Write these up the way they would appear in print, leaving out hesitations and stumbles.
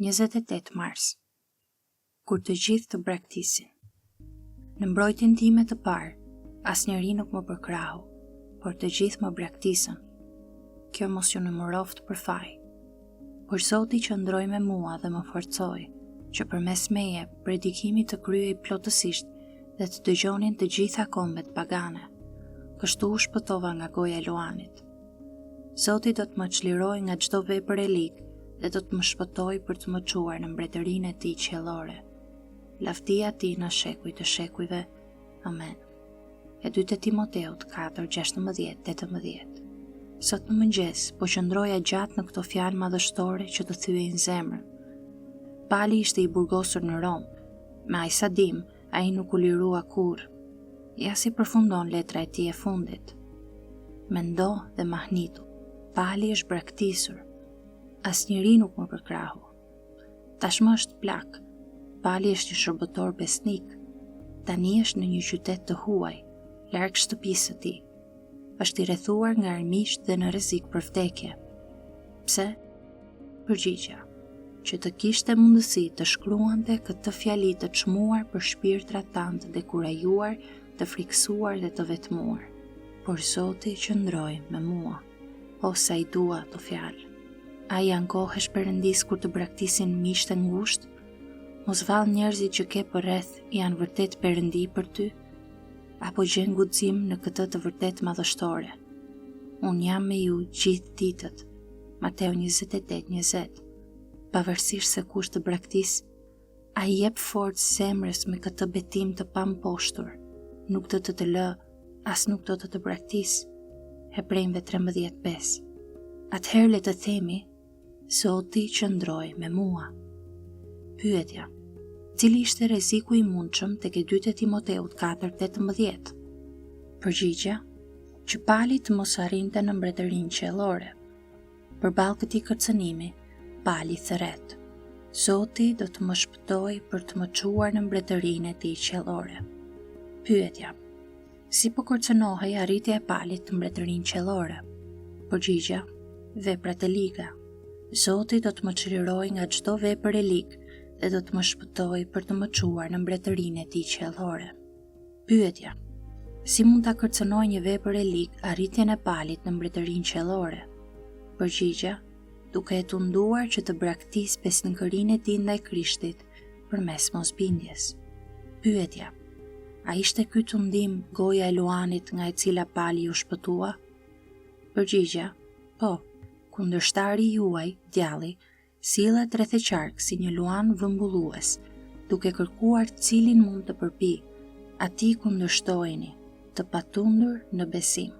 28 mars. Kur të gjithë të braktisin. Në mbrojtjen time të parë, asnjëri nuk më përkrahu, por të gjithë më braktisën. Kjo mos ju nëmëroft për faj. Por Zoti qëndroi me mua dhe më forcoi, që përmes meje predikimi të kryej plotësisht dhe të dëgjonin të gjitha kombet pagane. Kështu u shpëtova nga goja e Luanit. Zoti do të më çliroj nga çdo vepër e ligë dhe do të më shpëtoj për të më çuar në mbretërinë e tij qiellore. Lavdia tij në shekuj të shekujve. Amen. E 2 Timoteut 4:16-18. Sot në mëngjes po qëndroja gjatë në këto fjalë madhështore që të thyejnë zemrën. Pali ishte i burgosur në Rom, me aq sa dim, ai nuk u lirua kurrë. Ja si përfundon letra e tij e fundit. Mendo dhe mahnitu, pali është braktisur. Asnjëri nuk më përkrahu. Tashmë është plak. Pali është një shërbëtor besnik. Tani është në një qytet të huaj, larg shtëpisë së tij. Është i rrethuar nga armiqt dhe në rrezik për vdekje. Pse? Përgjigja: që të kishte mundësi të shkruante këtë fjali të çmuar për shpirtrat tanë të dekurajuar, të friksuar dhe të vetmuar. Por Zoti qëndroi me mua. O sa i dua të fjalë. A i ankohesh Perëndis kur të braktisin miqtë e ngushtë? Mos vallë njerëzit që ke përreth janë vërtet Perëndi për ty? Apo gjen guxim në këtë të vërtet madhështore? Unë jam me ju gjithë ditët. Mateo 28:20. Pavarësisht se kush të braktis, a i jep forcë zemrës me këtë betim të pamposhtur. Nuk do të lë, as nuk do të braktis. Hebrejve 13:5. Atëherë le të themi, Zoti qëndroi me mua. Pyetja: cili ishte rreziku i mundshëm tek e 2 Timoteut 4:18? Përgjigja: që pali të mos arrinte në mbretërinë qiellore. Përballë këtij kërcënimi, pali thret: Zoti do të më shpëtoj për të më çuar në mbretërinë e tij qiellore. Pyetja: si po kërcënohej arritja e palit të mbretërinë qiellore? Përgjigja: veprat e liga. Zoti do të më çliroj nga çdo vepër e ligë dhe do të më shpëtoj për të më çuar në mbretërinë e tij qiellore. Pyetja: si mund ta kërcënoj një vepër e ligë arritjen e palit në mbretërinë qiellore? Përgjigja: duke e tunduar që të braktis besnikërinë e tij ndaj Krishtit përmes mosbindjes. Pyetja: a ishte ky tundim goja e Luanit nga e cila pali u shpëtua? Përgjigja: po. Kundërshtari juaj, djalli, sillet rreth e qark si një luan vëmbullues, duke kërkuar cilin mund të përpi. Atij kundërshtojeni, të patundur në besim.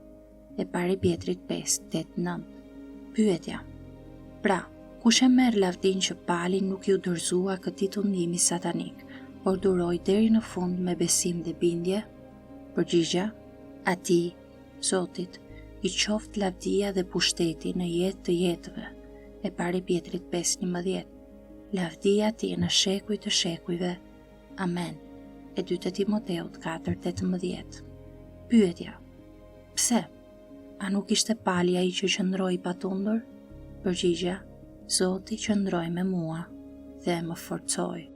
E pari Pjetrit 5:8-9. Pyetja: pra, kush e merr lavdinë që pali nuk ju dorëzua këtij tundimi satanik, por duroi deri në fund me besim dhe bindje? Përgjigja: atij, Zotit, i qoftë lavdia dhe pushteti në jetë të jetëve. E pari Pjetrit 5:11. Lavdia ti në shekuj të shekujve. Amen. E 2 Timoteut 4:18. Pyetja: pse? A nuk ishte pali ai që qëndroi patundur? Përgjigja: Zoti qëndroi me mua dhe më forcoi.